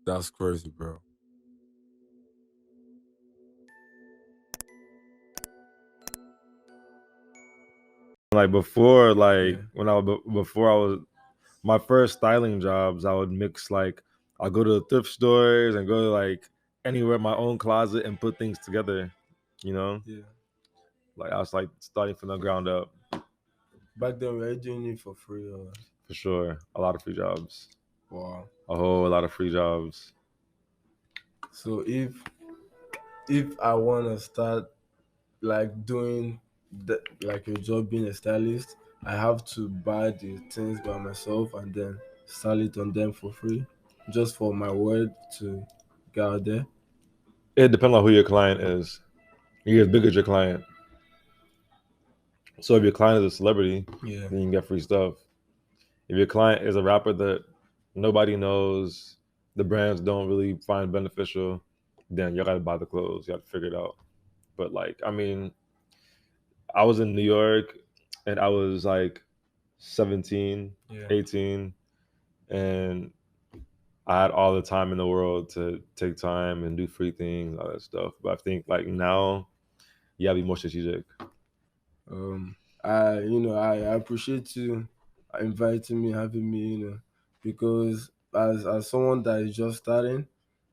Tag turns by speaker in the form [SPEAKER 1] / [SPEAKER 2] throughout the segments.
[SPEAKER 1] That's crazy, bro.
[SPEAKER 2] Like before, like
[SPEAKER 3] Yeah.
[SPEAKER 2] when before I was my first styling jobs, I would mix like I'll go to the thrift stores and go to like anywhere in my own closet and put things together. You know,
[SPEAKER 3] Yeah.
[SPEAKER 2] like I was like starting from the ground up
[SPEAKER 3] Back then, we were doing it for free.
[SPEAKER 2] for sure. A lot of free jobs,
[SPEAKER 3] Wow.
[SPEAKER 2] a whole lot of free jobs.
[SPEAKER 3] So if I wanna start like doing like a job being a stylist, I have to buy the things by myself and then sell it on them for free, just for my word to get out there.
[SPEAKER 2] It depends on who your client is. You're as big as your client. So if your client is a celebrity,
[SPEAKER 3] Yeah.
[SPEAKER 2] then you can get free stuff. If your client is a rapper that nobody knows, the brands don't really find beneficial, then you gotta buy the clothes. You got to figure it out. But like, I mean, I was in New York and I was like 17,
[SPEAKER 3] Yeah.
[SPEAKER 2] 18, and I had all the time in the world to take time and do free things, all that stuff. But I think like now, you gotta be more strategic.
[SPEAKER 3] Um, I appreciate you inviting me, having me, because as someone that is just starting,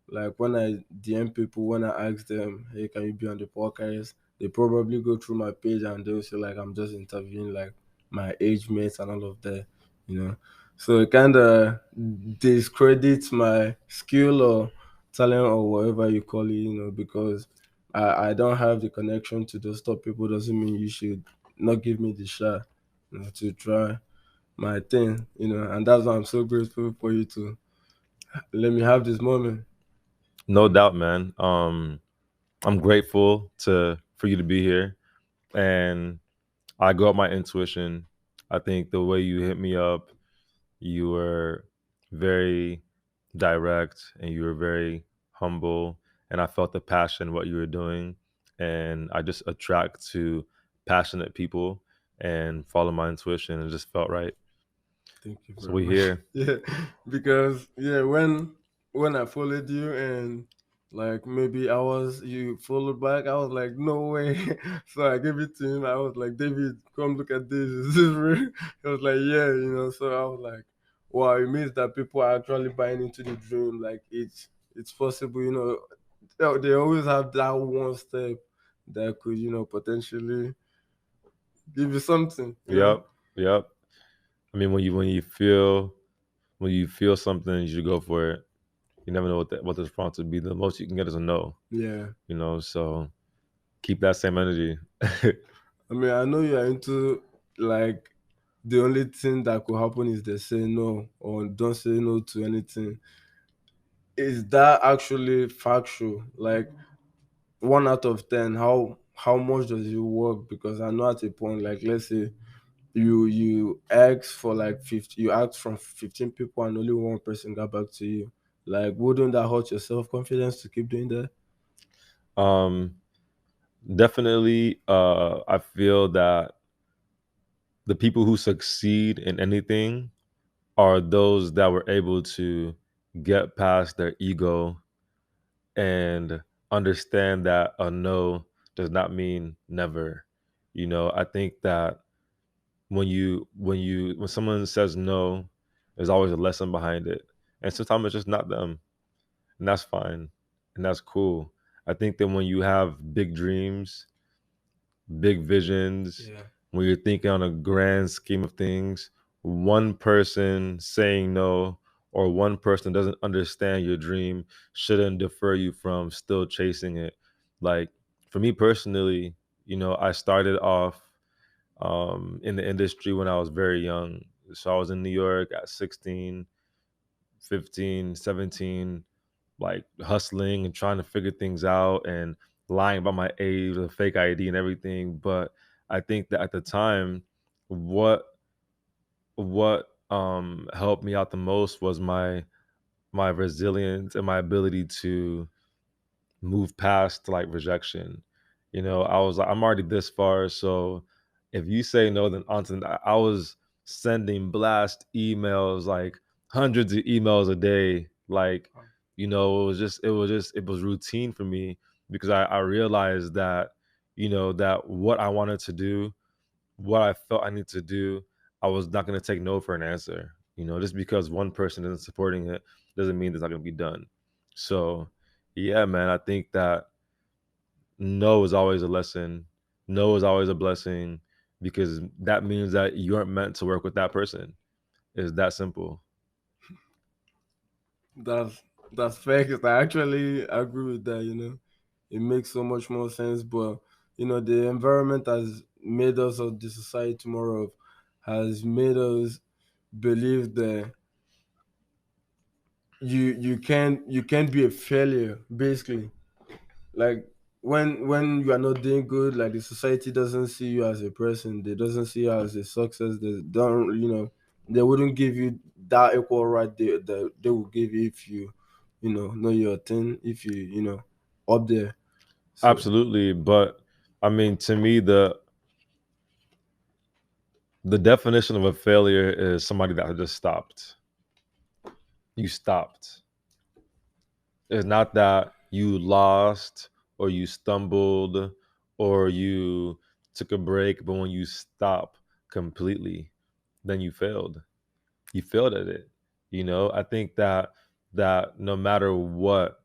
[SPEAKER 3] like when I DM people, when I ask them, hey, can you be on the podcast? They probably go through my page and they'll say like I'm just interviewing like my age mates and all of that, you know. So it kind of discredits my skill or talent or whatever you call it, because I don't have the connection to those top people. Doesn't mean you should not give me the shot, to try my thing, and that's why I'm so grateful for you to let me have this moment.
[SPEAKER 2] No doubt, man. I'm grateful to for you to be here, and I go up my intuition. I think the way you hit me up, you were very direct and you were very humble, and I felt the passion what you were doing, and I just attract to passionate people and follow my intuition. It just felt right.
[SPEAKER 3] Thank you
[SPEAKER 2] So
[SPEAKER 3] very
[SPEAKER 2] we
[SPEAKER 3] much.
[SPEAKER 2] here.
[SPEAKER 3] Yeah, because yeah, when I followed you and like maybe I was you followed back, I was like, no way. So I gave it to him. I was like, David, come look at this. Is this real? He was like, yeah, So I was like, wow, it means that people are actually buying into the dream. Like it's possible, They always have that one step that could, potentially give you something.
[SPEAKER 2] Yep, yep. I mean, when you feel something, you should go for it. You never know what the response would be. The most you can get is a no.
[SPEAKER 3] Yeah.
[SPEAKER 2] So keep that same energy.
[SPEAKER 3] I mean, I know you are into like the only thing that could happen is they say no or don't say no to anything. Is that actually factual? Like 1 out of 10, how much does it work? Because I know at a point, like let's say you ask for like 50, you ask from 15 people and only one person got back to you. Like, wouldn't that hurt your self confidence to keep doing that?
[SPEAKER 2] um, Definitely, I feel that the people who succeed in anything are those that were able to get past their ego and understand that a no does not mean never. I think that when someone says no, there's always a lesson behind it. And sometimes it's just not them. And that's fine. And that's cool. I think that when you have big dreams, big visions,
[SPEAKER 3] Yeah.
[SPEAKER 2] when you're thinking on a grand scheme of things, one person saying no or one person doesn't understand your dream shouldn't defer you from still chasing it. Like for me personally, I started off in the industry when I was very young. So I was in New York at 16, 15, 17, like hustling and trying to figure things out and lying about my age, a fake ID and everything. But I think that at the time, what helped me out the most was my resilience and my ability to move past like rejection. I was like, I'm already this far, so if you say no, then on to I was sending blast emails like hundreds of emails a day. Like, it was routine for me because I realized that, that what I wanted to do, what I felt I need to do, I was not going to take no for an answer. Just because one person isn't supporting it doesn't mean it's not going to be done. So, yeah, man, I think that no is always a lesson. No is always a blessing because that means that you aren't meant to work with that person. It's that simple.
[SPEAKER 3] That's that's fair. 'Cause I actually agree with that. It makes so much more sense. But the environment has made us, or the society tomorrow has made us believe that you can't be a failure. Basically, like when you are not doing good, like the society doesn't see you as a person. They doesn't see you as a success. They don't. They wouldn't give you that equal right they will give you if you know your thing, if you up there. So
[SPEAKER 2] Absolutely, but I mean, to me, the definition of a failure is somebody that just stopped. You stopped. It's not that you lost or you stumbled or you took a break, but when you stop completely, then you failed. You failed at it. I think that no matter what,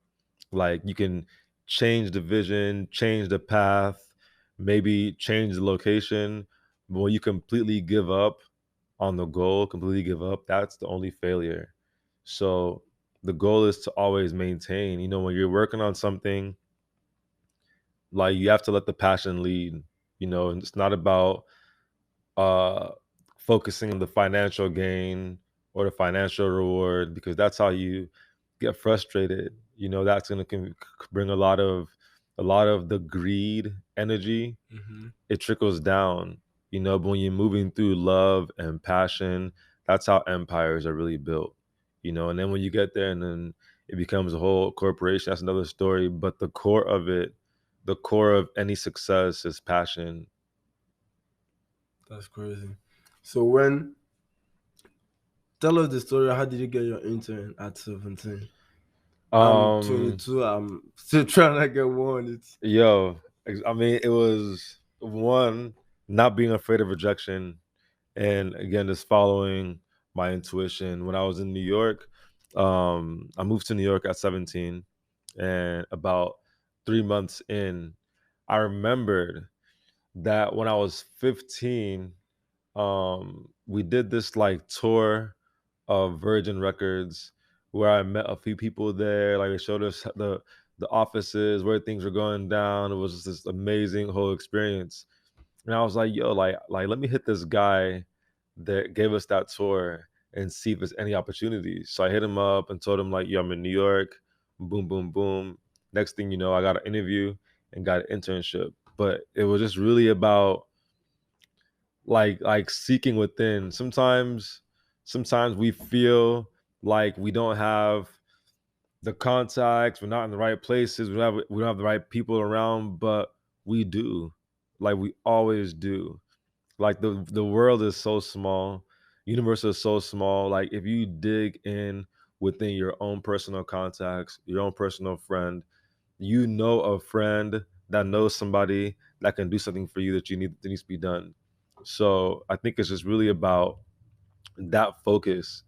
[SPEAKER 2] like, you can change the vision, change the path, maybe change the location, but when you completely give up on the goal, completely give up, that's the only failure. So the goal is to always maintain. When you're working on something, like, you have to let the passion lead. And it's not about uh focusing on the financial gain or the financial reward, because that's how you get frustrated. That's going to bring a lot of the greed energy.
[SPEAKER 3] mhm,
[SPEAKER 2] It trickles down. But when you're moving through love and passion, that's how empires are really built. And then when you get there and then it becomes a whole corporation, that's another story. But the core of any success is passion.
[SPEAKER 3] that's crazy. So when tell us the story. How did you get your intern at 17? I'm
[SPEAKER 2] um
[SPEAKER 3] 22. I'm still trying to get one. It's
[SPEAKER 2] Yo, I mean, it was one, not being afraid of rejection, and again, just following my intuition. When I was in New York, I moved to New York at 17, and about 3 months in, I remembered that when I was 15, we did this like tour of Virgin Records where I met a few people there. Like, they showed us the offices where things were going down. It was just this amazing whole experience. And I was like, yo, like let me hit this guy that gave us that tour and see if there's any opportunities. So I hit him up and told him, like, yo, I'm in New York. Boom, boom, boom. Next thing you know, I got an interview and got an internship. But it was just really about seeking within. Sometimes we feel like we don't have the contacts, we're not in the right places, we don't have the right people around, but we do. Like, we always do. Like, the world is so small, universe is so small. Like, if you dig in within your own personal contacts, your own personal friend, a friend that knows somebody that can do something for you that needs to be done. So I think it's just really about that focus.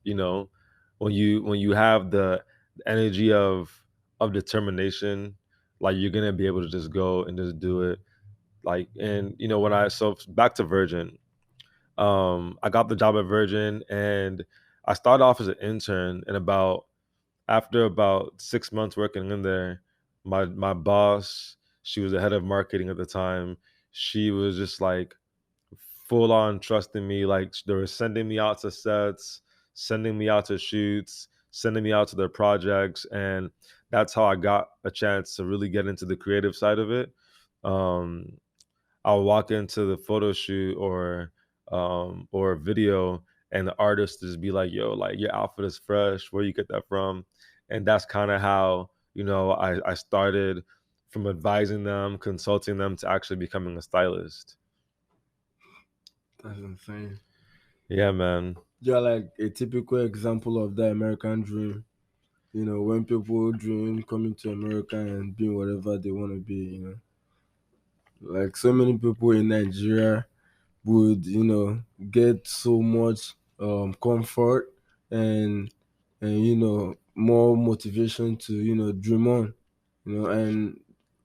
[SPEAKER 2] When you have the energy of determination, like, you're gonna be able to just go and just do it. Like, and when I so back to Virgin, I got the job at Virgin, and I started off as an intern, and after about 6 months working in there, my boss, she was the head of marketing at the time. She was just like full on trusting me. Like, they were sending me out to sets, sending me out to shoots, sending me out to their projects, and that's how I got a chance to really get into the creative side of it. Um, I'll walk into the photo shoot or video, and the artist just be like, "Yo, like, your outfit is fresh. Where you get that from?" And that's kind of how I started, from advising them, consulting them, to actually becoming a stylist.
[SPEAKER 3] that's insane.
[SPEAKER 2] Yeah, man.
[SPEAKER 3] You're like a typical example of the American dream. You know, when people dream coming to America and being whatever they want to be. You know, like so many people in Nigeria would, get so much comfort and more motivation to dream on. And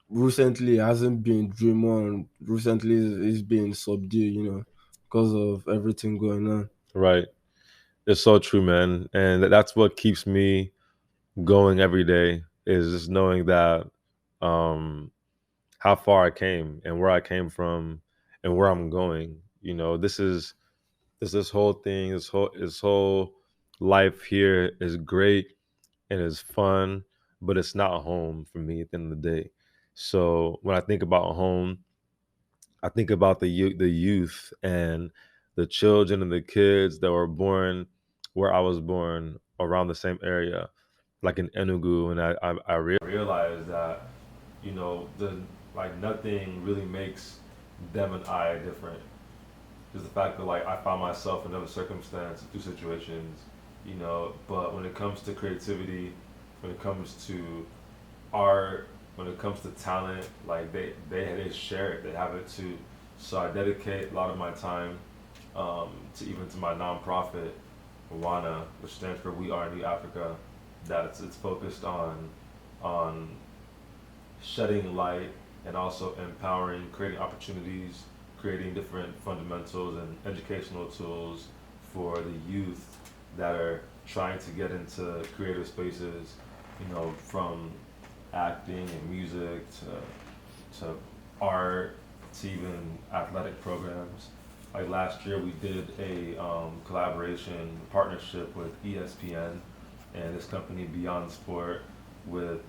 [SPEAKER 3] recently hasn't been dream on. Recently is being subdued. Because of everything going on.
[SPEAKER 2] Right. It's so true, man. And that's what keeps me going every day is just knowing that um how far I came and where I came from and where I'm going. This whole thing, this whole life here is great and is fun, but it's not home for me at the end of the day. So when I think about home, I think about the youth and the children and the kids that were born where I was born around the same area, like in Enugu, and I realized that the like nothing really makes them and I different. Just the fact that like I found myself in another circumstance, two situations, But when it comes to creativity, when it comes to art, when it comes to talent, like they share it, they have it too. So I dedicate a lot of my time to even to my nonprofit, WANA, which stands for We Are New Africa. That it's focused on shedding light and also empowering, creating opportunities, creating different fundamentals and educational tools for the youth that are trying to get into creative spaces, from acting and music to art to even athletic programs. Like last year, we did a collaboration partnership with ESPN and this company Beyond Sport with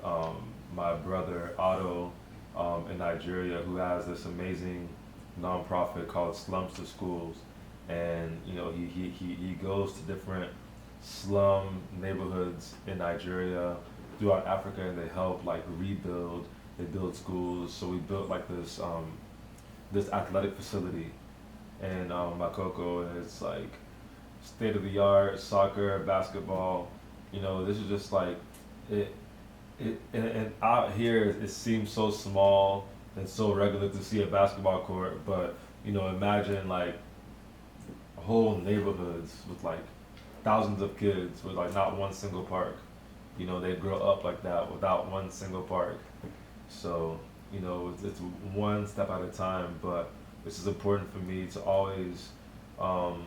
[SPEAKER 2] my brother Otto in Nigeria, who has this amazing nonprofit called Slums to Schools, and he goes to different slum neighborhoods in Nigeria throughout Africa, and they help like rebuild. They build schools. So we built like this athletic facility in Makoko, and it's like state of the art soccer, basketball. This is just like it. And out here, it seems so small and so regular to see a basketball court, but imagine like whole neighborhoods with like thousands of kids with like not one single park. They grow up like that without one single park. So it's one step at a time, but this is important for me um,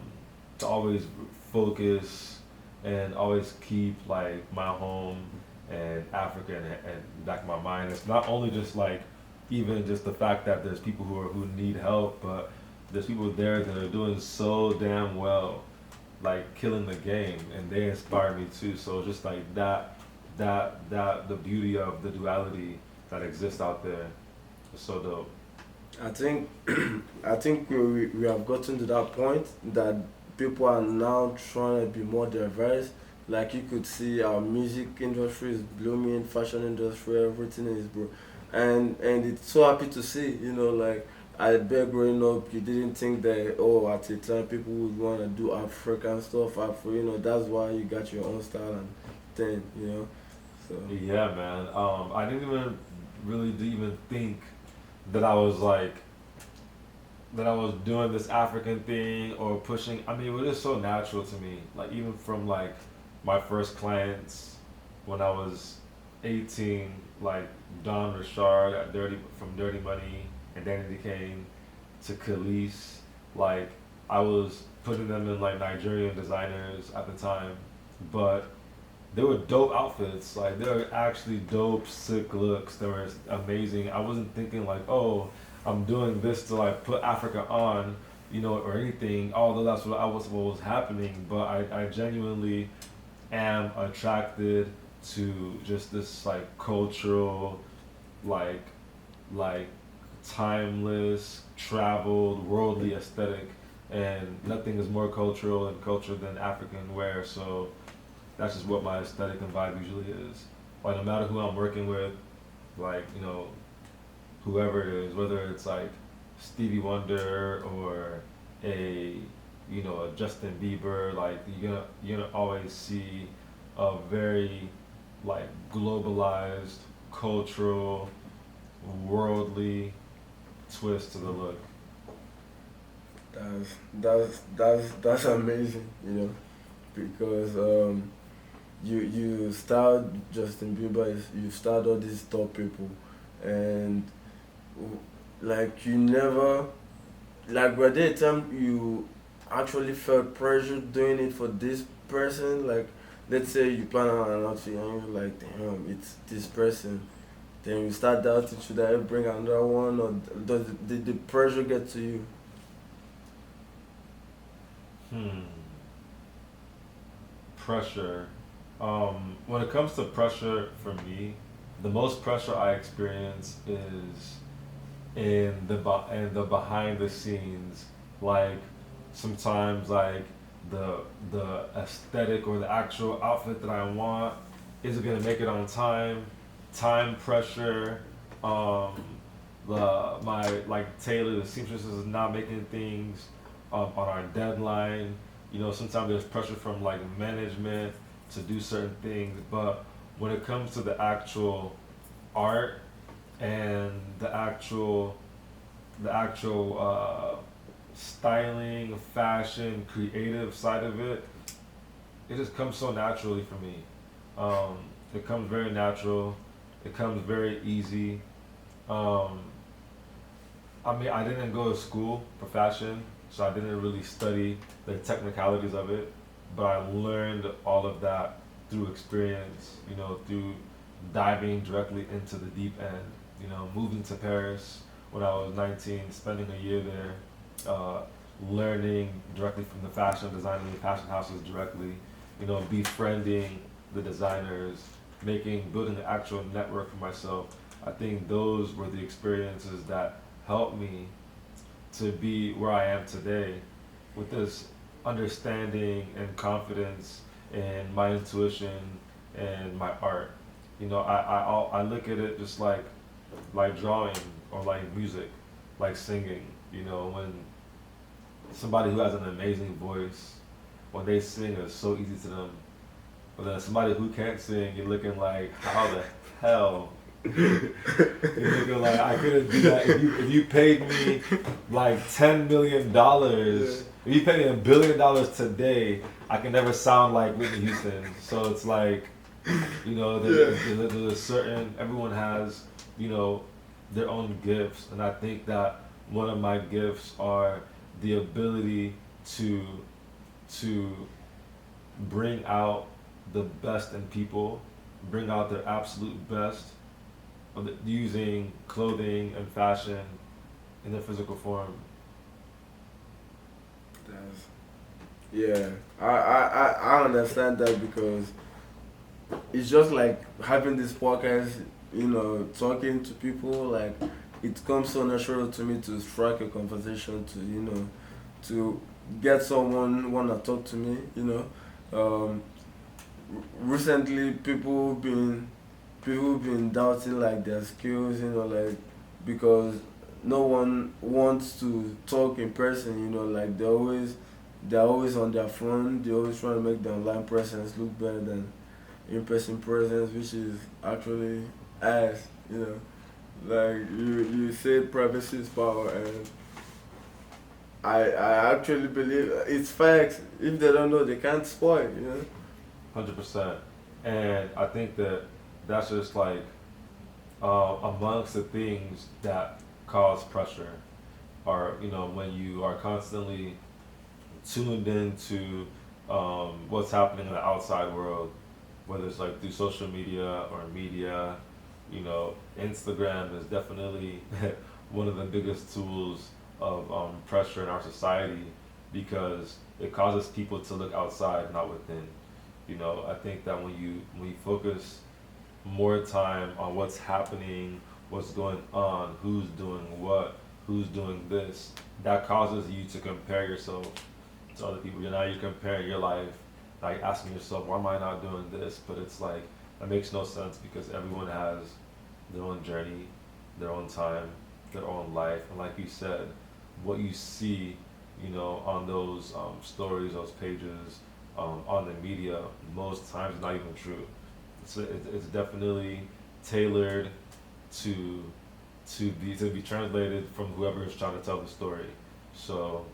[SPEAKER 2] to always focus and always keep like my home and Africa and back in my mind. It's not only just like even just the fact that there's people who need help, but there's people there that are doing so damn well, like killing the game, and they inspire me too. So just like that the beauty of the duality that exists out there is so dope.
[SPEAKER 3] I think I think we have gotten to that point that people are now trying to be more diverse. Like you could see our music industry is blooming, fashion industry, everything is bro, and it's so happy to see. Like I bet growing up, you didn't think that at the time people would want to do African stuff. Afro, that's why you got your own style and thing. So
[SPEAKER 2] Yeah, man. I didn't even really even think that I was doing this African thing or pushing. I mean, it was just so natural to me. Like even from like my first clients when I was 18, like Don Richard at Dirty Money and Danny Kane to Khalees. Like I was putting them in like Nigerian designers at the time, but they were dope outfits. Like they were actually dope, sick looks. They were amazing. I wasn't thinking like, oh, I'm doing this to like put Africa on, or anything. Although that's what was happening. But I genuinely am attracted to just this like cultural, like like timeless, traveled, worldly aesthetic, and nothing is more cultural and culture than African wear. So that's just what my aesthetic and vibe usually is. Like no matter who I'm working with, like whoever it is, whether it's like Stevie Wonder or a a Justin Bieber. Like you're gonna always see a very like globalized, cultural, worldly twist to the look.
[SPEAKER 3] That's amazing, because you start Justin Bieber, you start all these top people, and like you never, like were there a time you actually felt pressure doing it for this person? Like, let's say you plan on an outfit and you're like, damn, it's this person. Then you start doubting, should I bring another one, or did the pressure get to you?
[SPEAKER 2] Hmm. Pressure. When it comes to pressure for me, the most pressure I experience is in the behind the scenes, like sometimes like the aesthetic or the actual outfit that I want, is it gonna make it on time? Time pressure. Um, the my like Taylor, the seamstress, is not making things on our deadline. Sometimes there's pressure from like management to do certain things, but when it comes to the actual art and the actual styling, fashion, creative side of it, it just comes so naturally for me. Um, it comes very natural. It comes very easy. Um, I mean, I didn't go to school for fashion, so I didn't really study the technicalities of it, but I learned all of that through experience, through diving directly into the deep end, moving to Paris when I was 19, spending a year there, learning directly from the fashion designers, the fashion houses directly, befriending the designers, building an actual network for myself. I think those were the experiences that helped me to be where I am today with this understanding and confidence in my intuition and my art. I look at it just like drawing or like music, like singing. When somebody who has an amazing voice, when they sing, it's so easy to them. But then somebody who can't sing, you're looking like, how the hell? You're looking like I couldn't do that. If you paid me like $10 million, if you paid me $1 billion today, I can never sound like Whitney Houston. So it's like,
[SPEAKER 3] Yeah.
[SPEAKER 2] there's a certain, everyone has, you know, their own gifts, and I think that one of my gifts are the ability to to bring out the best in people, bring out their absolute best, using clothing and fashion in their physical form.
[SPEAKER 3] That's, yeah, I understand that because it's just like having this podcast, talking to people. Like, it comes so natural to me to strike a conversation, to get someone wanna talk to me. Um, Recently people been doubting like their skills, like, because no one wants to talk in person, like they're always on their phone. They always trying to make their online presence look better than in-person presence, which is actually ass. Like, you say privacy is power, and I actually believe it's facts. If they don't know, they can't spoil.
[SPEAKER 2] 100%. And I think that that's just like amongst the things that cause pressure, are when you are constantly tuned into what's happening in the outside world, whether it's like through social media or media. Instagram is definitely one of the biggest tools of pressure in our society, because it causes people to look outside, not within. I think that when you focus more time on what's happening, what's going on, who's doing what, who's doing this, that causes you to compare yourself to other people. You're comparing your life, like asking yourself, why am I not doing this? But it's like that makes no sense, because everyone has their own journey, their own time, their own life, and like you said, what you see on those stories, those pages, on the media, most times it's not even true. It's definitely tailored to to be translated from whoever is trying to tell the story. So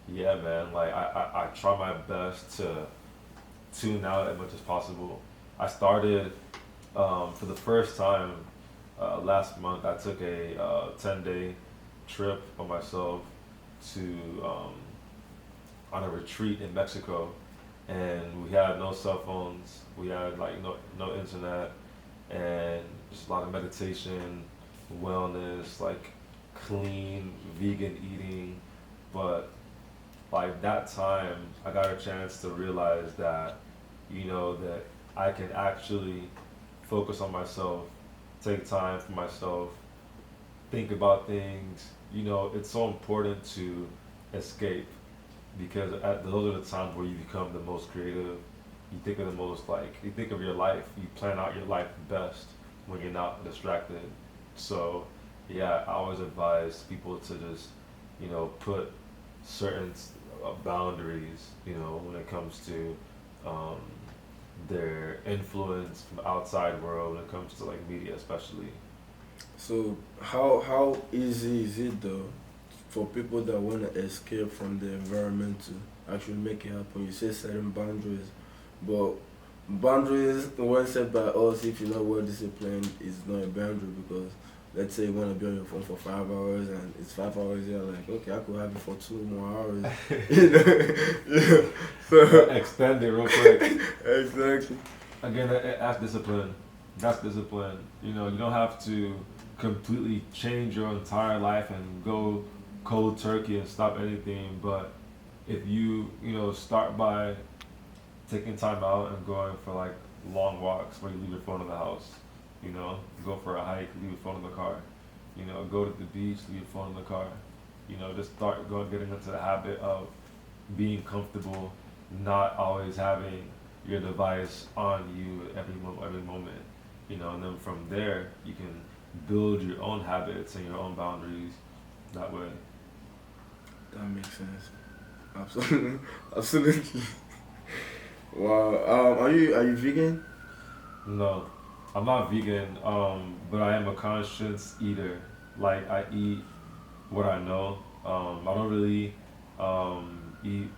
[SPEAKER 2] yeah, man, like I try my best to tune out as much as possible. I started for the first time last month. I took a 10-day trip by myself to on a retreat in Mexico, and we had no cell phones. We had like no internet, and just a lot of meditation, wellness, like clean vegan eating. But like that time, I got a chance to realize that that I can actually focus on myself, take time for myself, think about things. It's so important to escape because those are the times where you become the most creative. You think of the most like you think of your life. You plan out your life best when you're not distracted. So, yeah, I always advise people to just put certain boundaries. When it comes to um, their influence from the outside world. When it comes to like media, especially.
[SPEAKER 3] So how easy is it though for people that want to escape from the environment to actually make it happen? You say setting boundaries, but boundaries when set by us, if you're not well disciplined, is not a boundary because let's say you want to be on your phone for 5 hours and it's 5 hours, you're like, okay, I could have it for 2 more hours. you know, yeah. So
[SPEAKER 2] Extend it real quick.
[SPEAKER 3] exactly.
[SPEAKER 2] Again, that's discipline. That's discipline. You don't have to completely change your entire life and go cold turkey and stop anything. But if you start by taking time out and going for like long walks where you leave your phone in the house. Go for a hike, leave your phone in the car. Go to the beach, leave your phone in the car. Just start getting into the habit of being comfortable, not always having your device on you every moment. And then from there you can build your own habits and your own boundaries that way.
[SPEAKER 3] That makes sense. Absolutely, absolutely. Wow. Are you vegan?
[SPEAKER 2] No, I'm not vegan, but I am a conscious eater. Like I eat what I know. I don't really eat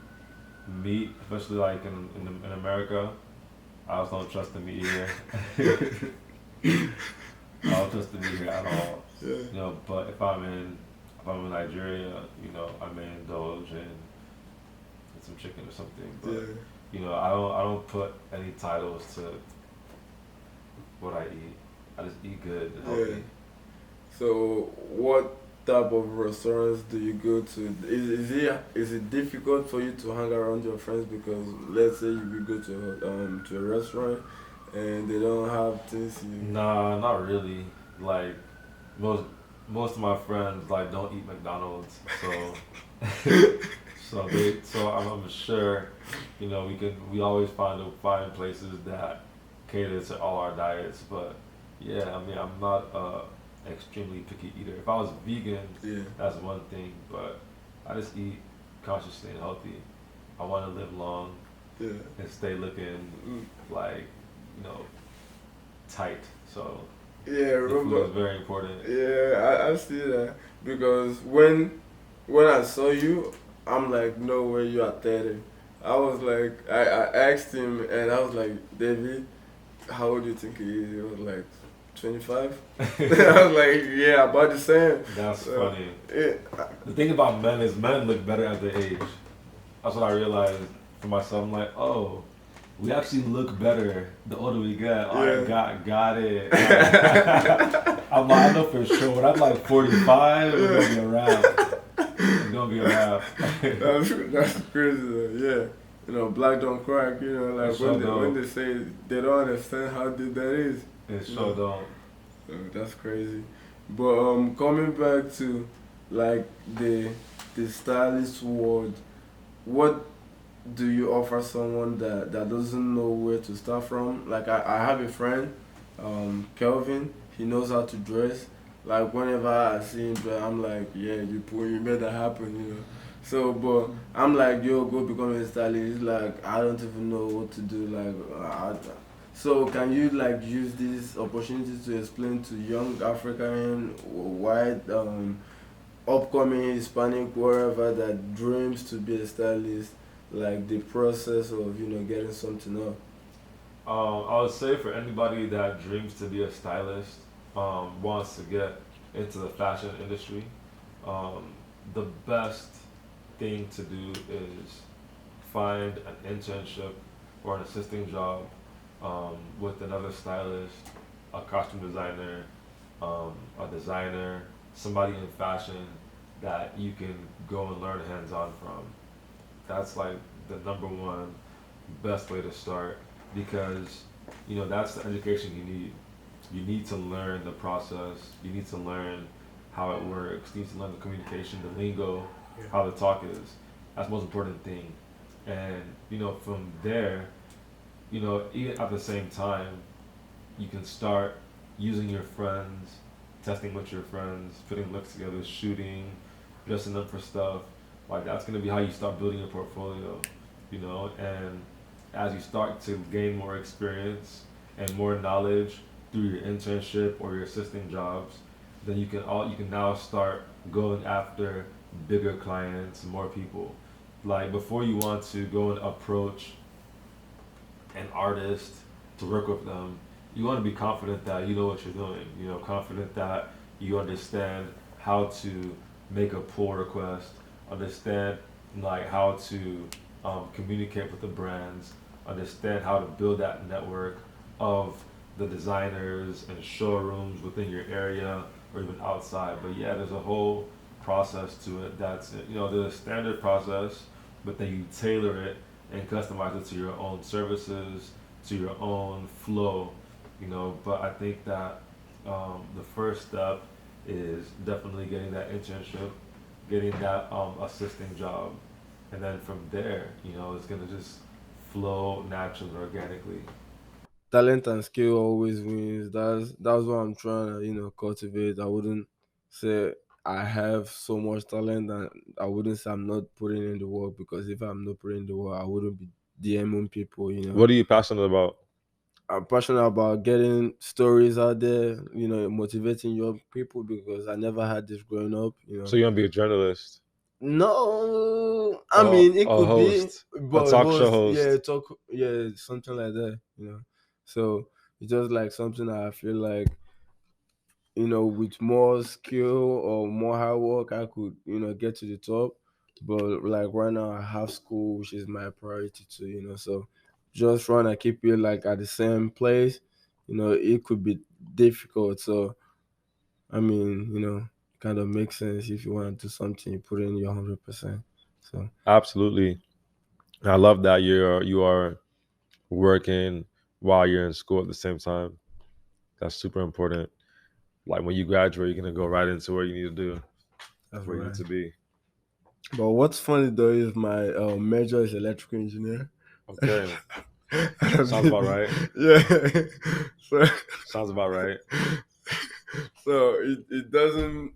[SPEAKER 2] meat, especially like in America. I also don't trust the meat here. I don't trust the meat here at all.
[SPEAKER 3] Yeah.
[SPEAKER 2] But if I'm in Nigeria, I may indulge in some chicken or something. But
[SPEAKER 3] Yeah.
[SPEAKER 2] I don't put any titles to what I eat. I just eat good and
[SPEAKER 3] Yeah.
[SPEAKER 2] healthy.
[SPEAKER 3] So, what type of restaurants do you go to? Is it difficult for you to hang around your friends because let's say you go to a restaurant and they don't have things you.
[SPEAKER 2] Nah, not really. Like most most of my friends like don't eat McDonald's, so I'm sure we always find places that cater to all our diets. But yeah, I mean I'm not extremely picky eater. If I was vegan,
[SPEAKER 3] Yeah.
[SPEAKER 2] that's one thing, but I just eat consciously and healthy. I want to live long
[SPEAKER 3] Yeah.
[SPEAKER 2] and stay looking
[SPEAKER 3] Mm.
[SPEAKER 2] like you know tight. So
[SPEAKER 3] Yeah.
[SPEAKER 2] the food
[SPEAKER 3] Remember.
[SPEAKER 2] is very important.
[SPEAKER 3] Yeah, I see that because when I saw you, I'm like, no way, you are 30. I was like, I asked him and I was like, David, how old do you think he is? He was like 25. I was like, yeah, about the same.
[SPEAKER 2] That's
[SPEAKER 3] So,
[SPEAKER 2] funny.
[SPEAKER 3] yeah,
[SPEAKER 2] The thing about men is men look better at their age. That's what I realized for myself. I'm like, oh, we actually look better the older we get. All right,
[SPEAKER 3] yeah.
[SPEAKER 2] got it. I'm like, I know for sure. When I'm like 45, it's gonna be a wrap. It's gonna be a wrap.
[SPEAKER 3] That's crazy though. Yeah, black don't crack.
[SPEAKER 2] It
[SPEAKER 3] Like
[SPEAKER 2] sure
[SPEAKER 3] when
[SPEAKER 2] don't.
[SPEAKER 3] they say they don't understand how deep that is.
[SPEAKER 2] It
[SPEAKER 3] You
[SPEAKER 2] sure
[SPEAKER 3] know,
[SPEAKER 2] don't.
[SPEAKER 3] that's crazy. But coming back to like the stylist world, what do you offer someone that doesn't know where to start from? Like I have a friend, Kelvin. He knows how to dress. Like whenever I see him dress, I'm like, yeah, you made that happen. So, but I'm like, yo, go become a stylist. Like, I don't even know what to do. Like, so can you like use this opportunity to explain to young African, white, upcoming Hispanic, wherever that dreams to be a stylist, like the process of getting something up?
[SPEAKER 2] I would say for anybody that dreams to be a stylist, wants to get into the fashion industry, um, the best thing to do is find an internship or an assisting job with another stylist, a costume designer, a designer, somebody in fashion that you can go and learn hands on from. That's like the number one best way to start because that's the education you need. You need to learn the process. You need to learn how it works. You need to learn the communication, the lingo, how the talk is. That's the most important thing. And from there, even at the same time, you can start using your friends, testing with your friends, putting looks together, shooting, dressing up for stuff. Like that's gonna be how you start building your portfolio, and as you start to gain more experience and more knowledge through your internship or your assisting jobs, then you can now start going after bigger clients, more people. Like before you want to go and approach an artist to work with them, you want to be confident that you know what you're doing. Confident that you understand how to make a pull request, understand like how to communicate with the brands, understand how to build that network of the designers and showrooms within your area or even outside. But yeah, there's a whole process to it. That's there's a standard process, but then you tailor it and customize it to your own services, to your own flow. But I think that the first step is definitely getting that internship, getting that assisting job, and then from there, it's gonna just flow naturally, organically.
[SPEAKER 3] Talent and skill always wins. That's what I'm trying to cultivate. I wouldn't say I have so much talent, and I wouldn't say I'm not putting in the work, because if I'm not putting in the work, I wouldn't be DMing people.
[SPEAKER 2] What are you passionate about?
[SPEAKER 3] I'm passionate about getting stories out there, motivating young people, because I never had this growing up.
[SPEAKER 2] So you want to be a journalist,
[SPEAKER 3] No, I
[SPEAKER 2] or
[SPEAKER 3] mean it
[SPEAKER 2] a
[SPEAKER 3] could be,
[SPEAKER 2] host, a
[SPEAKER 3] but
[SPEAKER 2] talk show
[SPEAKER 3] host, yeah,
[SPEAKER 2] host?
[SPEAKER 3] talk, yeah, something like that. So it's just like something that I feel like, with more skill or more hard work, I could, get to the top. But like right now, I have school, which is my priority too. So just trying to keep it like at the same place, it could be difficult. So I mean, kind of makes sense. If you want to do something, you put in your 100%. So
[SPEAKER 2] Absolutely. I love that you are working while you're in school at the same time. That's super important. Like when you graduate, you're gonna go right into what you need to do,
[SPEAKER 3] that's
[SPEAKER 2] where you need
[SPEAKER 3] right.
[SPEAKER 2] to be.
[SPEAKER 3] But what's funny though is my major is electrical engineer.
[SPEAKER 2] Okay,
[SPEAKER 3] I've
[SPEAKER 2] sounds about
[SPEAKER 3] been-
[SPEAKER 2] right.
[SPEAKER 3] yeah. So
[SPEAKER 2] Sounds about right.
[SPEAKER 3] so it doesn't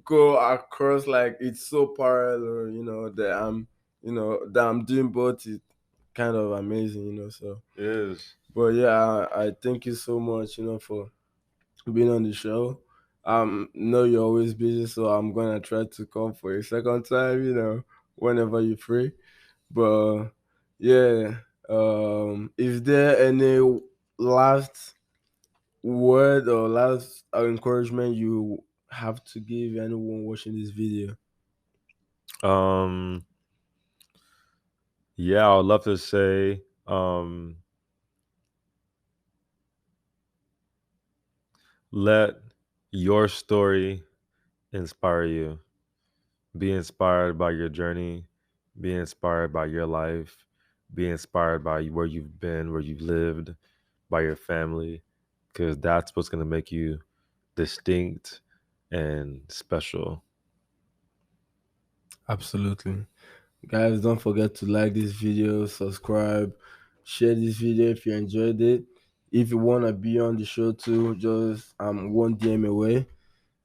[SPEAKER 3] go across, like it's so parallel, that I'm doing both. It kind of amazing, So,
[SPEAKER 2] It is.
[SPEAKER 3] but yeah, I thank you so much, for being on the show. Know you're always busy, so I'm gonna try to come for a second time, whenever you're free. But yeah, is there any last word or last encouragement you have to give anyone watching this video?
[SPEAKER 2] Um, yeah, I would love to say, let your story inspire you. Be inspired by your journey. Be inspired by your life. Be inspired by where you've been, where you've lived, by your family, because that's what's gonna make you distinct and special.
[SPEAKER 3] Absolutely. Guys, don't forget to like this video, subscribe, share this video if you enjoyed it. If you want to be on the show too, just one DM away.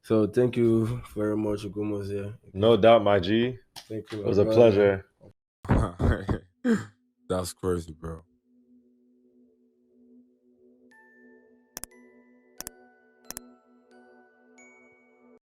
[SPEAKER 3] So thank you very much, Ugo Mozie. Okay.
[SPEAKER 2] No doubt, my G.
[SPEAKER 3] Thank you,
[SPEAKER 2] It was
[SPEAKER 3] man.
[SPEAKER 2] a
[SPEAKER 3] Bye, man.
[SPEAKER 2] pleasure.
[SPEAKER 1] That's crazy, bro.